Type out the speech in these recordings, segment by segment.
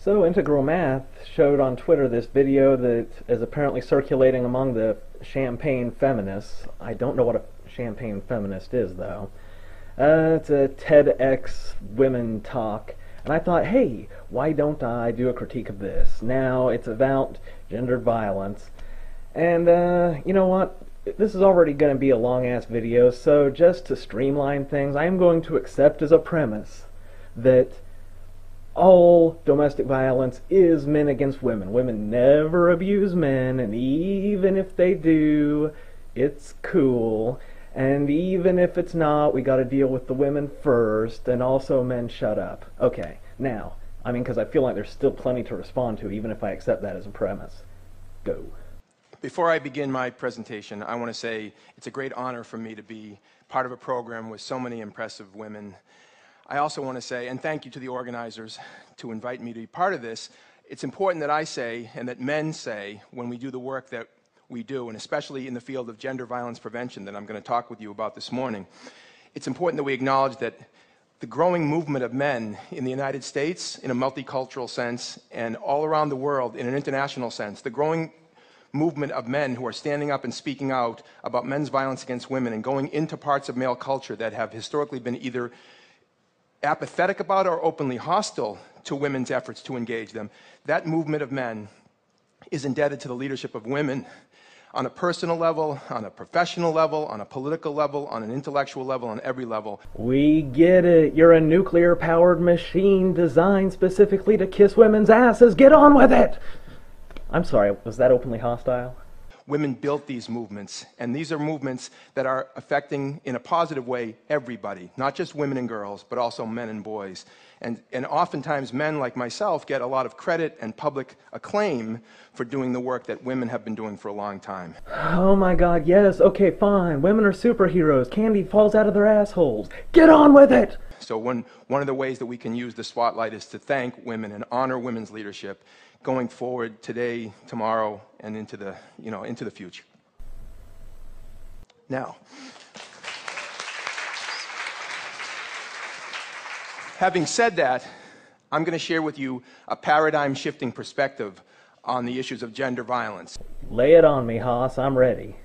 So Integral Math showed on Twitter this video that is apparently circulating among the champagne feminists. I don't know what a champagne feminist is, though. It's a TEDx women talk, and I thought, hey, why don't I do a critique of this? Now it's about gendered violence, and you know what? This is already going to be a long-ass video, so just to streamline things, I am going to accept as a premise that all domestic violence is men against women. Women never abuse men, and even if they do, it's cool. And even if it's not, we gotta deal with the women first, and also men shut up. Okay, now, because I feel like there's still plenty to respond to, even if I accept that as a premise. Go. Before I begin my presentation, I want to say it's a great honor for me to be part of a program with so many impressive women. I also want to say, and thank you to the organizers to invite me to be part of this. It's important that I say, and that men say, when we do the work that we do, and especially in the field of gender violence prevention that I'm going to talk with you about this morning, it's important that we acknowledge that the growing movement of men in the United States, in a multicultural sense, and all around the world in an international sense, the growing movement of men who are standing up and speaking out about men's violence against women and going into parts of male culture that have historically been either apathetic about or openly hostile to women's efforts to engage them. That movement of men is indebted to the leadership of women on a personal level, on a professional level, on a political level, on an intellectual level, on every level. We get it. You're a nuclear-powered machine designed specifically to kiss women's asses. Get on with it! I'm sorry, was that openly hostile? Women built these movements, and these are movements that are affecting, in a positive way, everybody, not just women and girls, but also men and boys. And oftentimes men like myself get a lot of credit and public acclaim for doing the work that women have been doing for a long time. Oh my god, yes, okay, fine. Women are superheroes. Candy falls out of their assholes. Get on with it! So one of the ways that we can use the spotlight is to thank women and honor women's leadership going forward today, tomorrow, and into the future. Now, having said that, I'm going to share with you a paradigm-shifting perspective on the issues of gender violence. Lay it on me, Haas. I'm ready.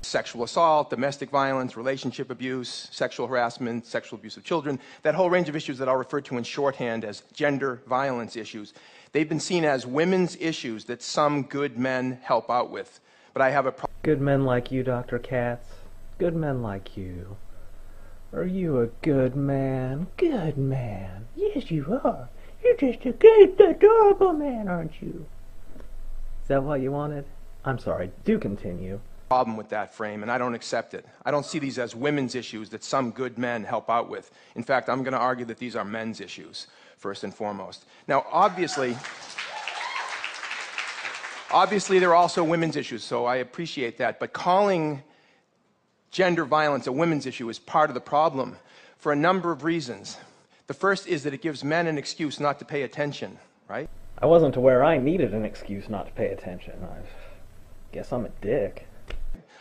Sexual assault, domestic violence, relationship abuse, sexual harassment, sexual abuse of children, that whole range of issues that I'll refer to in shorthand as gender violence issues. They've been seen as women's issues that some good men help out with. But I have a problem. Good men like you, Dr. Katz. Good men like you. Are you a good man? Good man. Yes, you are. You're just a good, adorable man, aren't you? Is that what you wanted? I'm sorry. Do continue. Problem with that frame, and I don't accept it. I don't see these as women's issues that some good men help out with. In fact, I'm going to argue that these are men's issues, first and foremost. Now, obviously, there are also women's issues, so I appreciate that, but calling gender violence a women's issue is part of the problem for a number of reasons. The first is that it gives men an excuse not to pay attention, right? I wasn't aware I needed an excuse not to pay attention. I guess I'm a dick.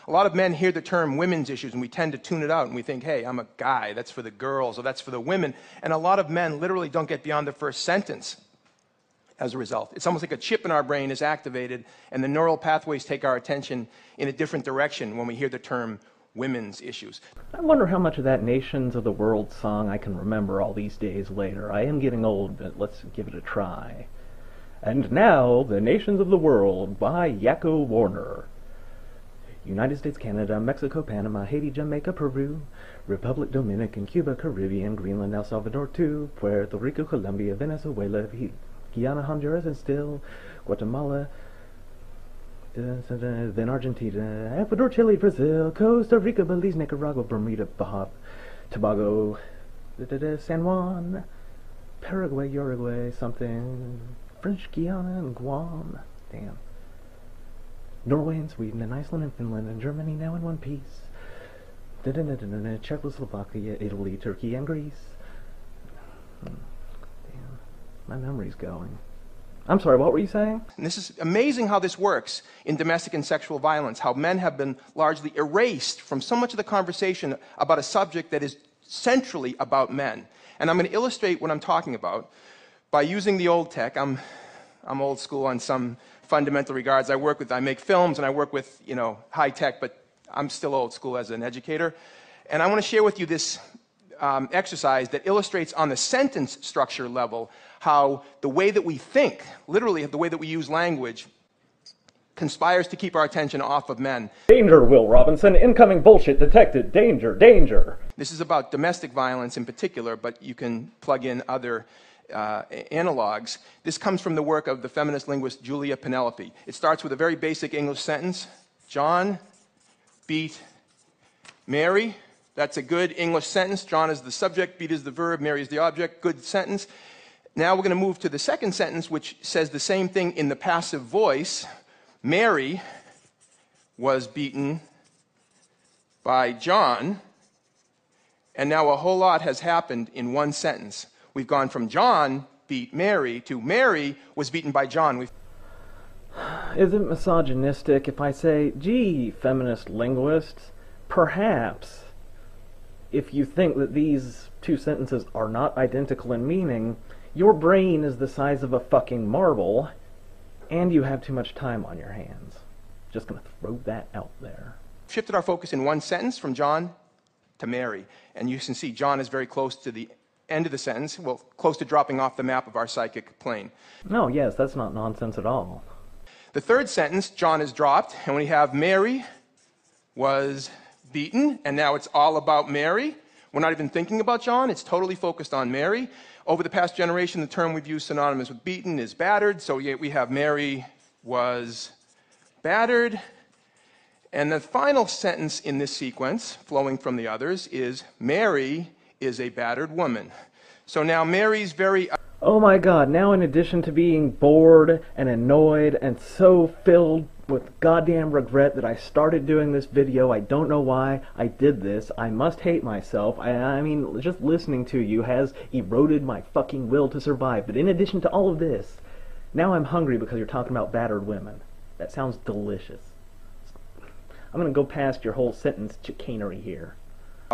A lot of men hear the term women's issues and we tend to tune it out and we think, hey, I'm a guy, that's for the girls or that's for the women. And a lot of men literally don't get beyond the first sentence as a result. It's almost like a chip in our brain is activated and the neural pathways take our attention in a different direction when we hear the term women's issues. I wonder how much of that Nations of the World song I can remember all these days later. I am getting old, but let's give it a try. And now, the Nations of the World by Yakko Warner. United States, Canada, Mexico, Panama, Haiti, Jamaica, Peru, Republic Dominican, Cuba, Caribbean, Greenland, El Salvador, too, Puerto Rico, Colombia, Venezuela, Guyana, Honduras, and still Guatemala, then Argentina, Ecuador, Chile, Brazil, Costa Rica, Belize, Nicaragua, Bermuda, Baja, Tobago, San Juan, Paraguay, Uruguay, something, French Guiana, and Guam. Damn. Norway and Sweden and Iceland and Finland and Germany now in one piece. Czechoslovakia, Italy, Turkey, and Greece. Damn, my memory's going. I'm sorry, what were you saying? And this is amazing how this works in domestic and sexual violence, how men have been largely erased from so much of the conversation about a subject that is centrally about men. And I'm going to illustrate what I'm talking about by using the old tech. I'm I'm old school on some fundamental regards. I make films and I work with, high tech, but I'm still old school as an educator. And I want to share with you this exercise that illustrates on the sentence structure level how the way that we think, literally the way that we use language, conspires to keep our attention off of men. Danger, Will Robinson. Incoming bullshit detected. Danger, danger. This is about domestic violence in particular, but you can plug in other analogs. This comes from the work of the feminist linguist Julia Penelope. It starts with a very basic English sentence. John beat Mary. That's a good English sentence. John is the subject, beat is the verb, Mary is the object. Good sentence. Now we're going to move to the second sentence, which says the same thing in the passive voice. Mary was beaten by John, and now a whole lot has happened in one sentence. We've gone from John beat Mary to Mary was beaten by John. Is it misogynistic if I say, gee, feminist linguists, perhaps if you think that these two sentences are not identical in meaning, your brain is the size of a fucking marble, and you have too much time on your hands. Just gonna throw that out there. Shifted our focus in one sentence from John to Mary. And you can see John is very close to the end of the sentence, well, close to dropping off the map of our psychic plane. No, yes, that's not nonsense at all. The third sentence, John is dropped, and we have Mary was beaten, and now it's all about Mary. We're not even thinking about John, it's totally focused on Mary. Over the past generation, the term we've used synonymous with beaten is battered, so we have Mary was battered. And the final sentence in this sequence, flowing from the others, is Mary is a battered woman. So now Mary's very... Oh my god, now in addition to being bored and annoyed and so filled with goddamn regret that I started doing this video, I don't know why I did this, I must hate myself, I mean, just listening to you has eroded my fucking will to survive, but in addition to all of this, now I'm hungry because you're talking about battered women. That sounds delicious. I'm gonna go past your whole sentence chicanery here.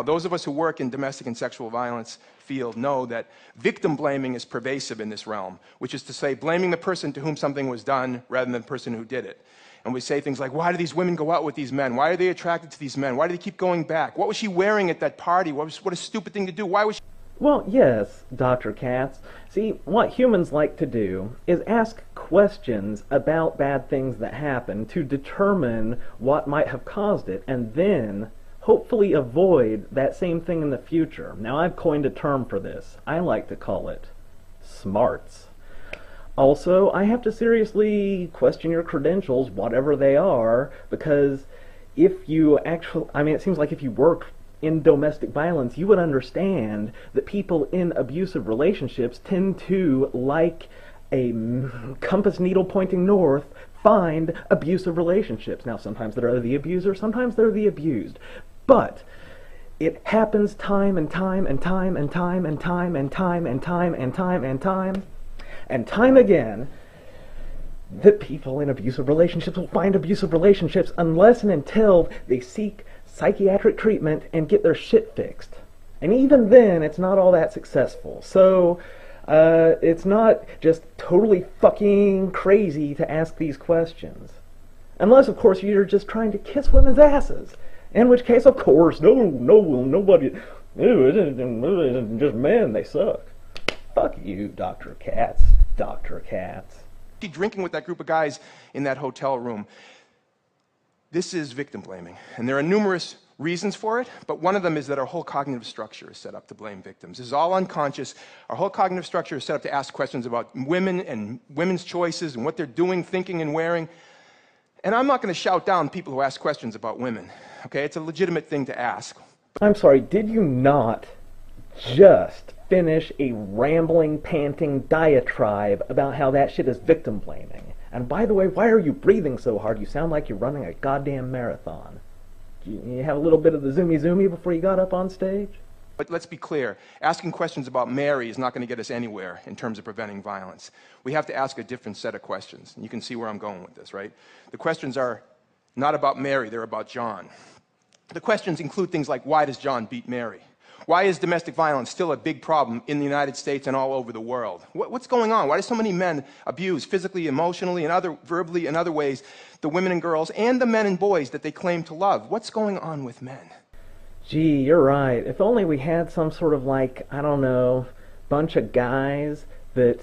Those of us who work in domestic and sexual violence field know that victim blaming is pervasive in this realm, which is to say blaming the person to whom something was done rather than the person who did it. And we say things like, why do these women go out with these men? Why are they attracted to these men? Why do they keep going back? What was she wearing at that party? What a stupid thing to do. Why was she... Well, yes, Dr. Katz. See, what humans like to do is ask questions about bad things that happen to determine what might have caused it, and then hopefully avoid that same thing in the future. Now, I've coined a term for this. I like to call it smarts. Also, I have to seriously question your credentials, whatever they are, because if you actually, I mean, it seems like if you work in domestic violence, you would understand that people in abusive relationships tend to, like a compass needle pointing north, find abusive relationships. Now, sometimes they're the abuser, sometimes they're the abused. But it happens time and time and time and time and time and time and time and time and time and time again that people in abusive relationships will find abusive relationships unless and until they seek psychiatric treatment and get their shit fixed. And even then, it's not all that successful. So, it's not just totally fucking crazy to ask these questions. Unless, of course, you're just trying to kiss women's asses. In which case, of course, nobody, it isn't just men, they suck. Fuck you, Dr. Katz. Dr. Katz. Drinking with that group of guys in that hotel room. This is victim blaming, and there are numerous reasons for it, but one of them is that our whole cognitive structure is set up to blame victims. This is all unconscious. Our whole cognitive structure is set up to ask questions about women and women's choices and what they're doing, thinking, and wearing. And I'm not going to shout down people who ask questions about women. Okay, it's a legitimate thing to ask. I'm sorry, did you not just finish a rambling, panting diatribe about how that shit is victim blaming? And by the way, why are you breathing so hard? You sound like you're running a goddamn marathon. You have a little bit of the zoomy before you got up on stage? But let's be clear, asking questions about Mary is not going to get us anywhere in terms of preventing violence. We have to ask a different set of questions. And you can see where I'm going with this, right? The questions are not about Mary, they're about John. The questions include things like, why does John beat Mary? Why is domestic violence still a big problem in the United States and all over the world? What's going on? Why do so many men abuse physically, emotionally, and verbally and other ways the women and girls and the men and boys that they claim to love? What's going on with men? Gee, you're right. If only we had some sort of, like, I don't know, bunch of guys that,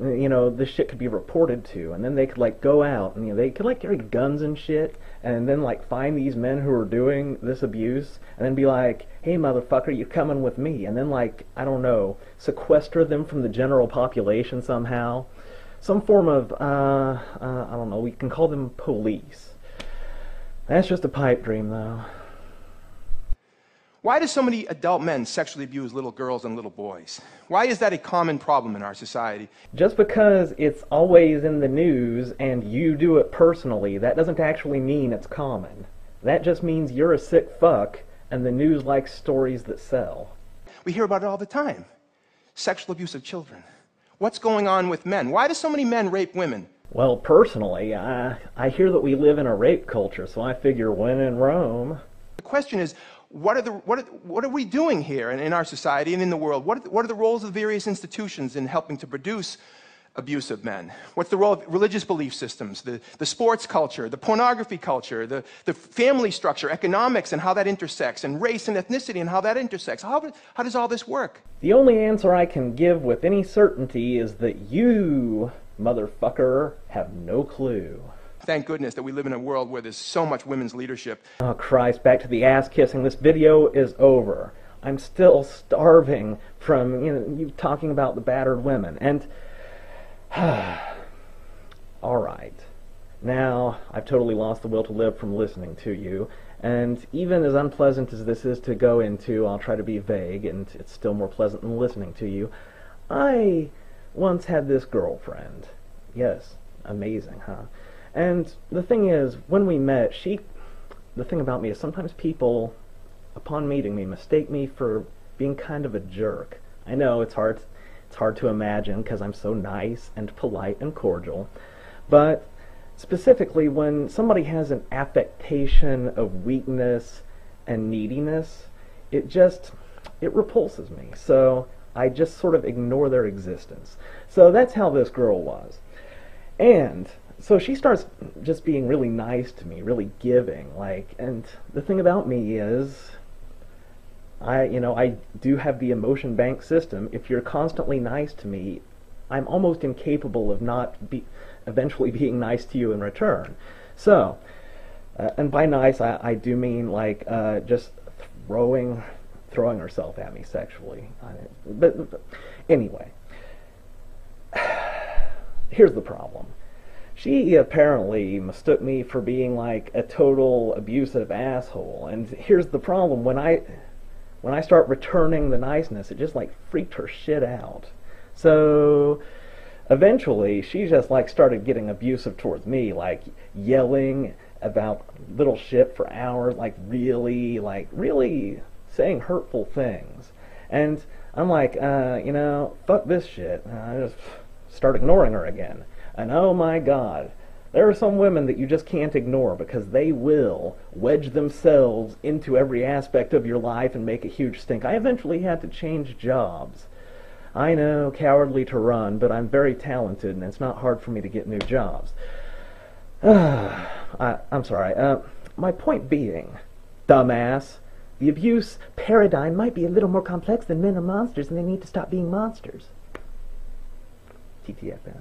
you know, this shit could be reported to, and then they could, like, go out, and, you know, they could, like, carry guns and shit, and then, like, find these men who are doing this abuse, and then be like, hey, motherfucker, you're coming with me, and then, like, I don't know, sequester them from the general population somehow. Some form of, I don't know, we can call them police. That's just a pipe dream, though. Why do so many adult men sexually abuse little girls and little boys? Why is that a common problem in our society? Just because it's always in the news and you do it personally, that doesn't actually mean it's common. That just means you're a sick fuck and the news likes stories that sell. We hear about it all the time. Sexual abuse of children. What's going on with men? Why do so many men rape women? Well, personally, I hear that we live in a rape culture, so I figure when in Rome. The question is, what are we doing here in our society and in the world? What are the roles of the various institutions in helping to produce abusive men? What's the role of religious belief systems, the sports culture, the pornography culture, the family structure, economics and how that intersects, and race and ethnicity and how that intersects? How does all this work? The only answer I can give with any certainty is that you, motherfucker, have no clue. Thank goodness that we live in a world where there's so much women's leadership. Oh Christ, back to the ass kissing. This video is over. I'm still starving from, you talking about the battered women. And, alright. Now, I've totally lost the will to live from listening to you. And even as unpleasant as this is to go into, I'll try to be vague, and it's still more pleasant than listening to you. I once had this girlfriend. Yes, amazing, huh? And the thing is, when we met, the thing about me is sometimes people, upon meeting me, mistake me for being kind of a jerk. I know it's hard to imagine because I'm so nice and polite and cordial, but specifically when somebody has an affectation of weakness and neediness, it repulses me. So I just sort of ignore their existence. So that's how this girl was. And so she starts just being really nice to me, really giving, and the thing about me is, I do have the emotion bank system. If you're constantly nice to me, I'm almost incapable of eventually being nice to you in return. So, and by nice, I do mean just throwing herself at me sexually. But anyway, here's the problem. She apparently mistook me for being like a total abusive asshole, and here's the problem: when I start returning the niceness, it just like freaked her shit out. So eventually, she just like started getting abusive towards me, like yelling about little shit for hours, really saying hurtful things. And I'm like, fuck this shit. I just start ignoring her again. And oh my God, there are some women that you just can't ignore because they will wedge themselves into every aspect of your life and make a huge stink. I eventually had to change jobs. I know, cowardly to run, but I'm very talented and it's not hard for me to get new jobs. I'm sorry. My point being, dumbass, the abuse paradigm might be a little more complex than men are monsters and they need to stop being monsters. TTFN.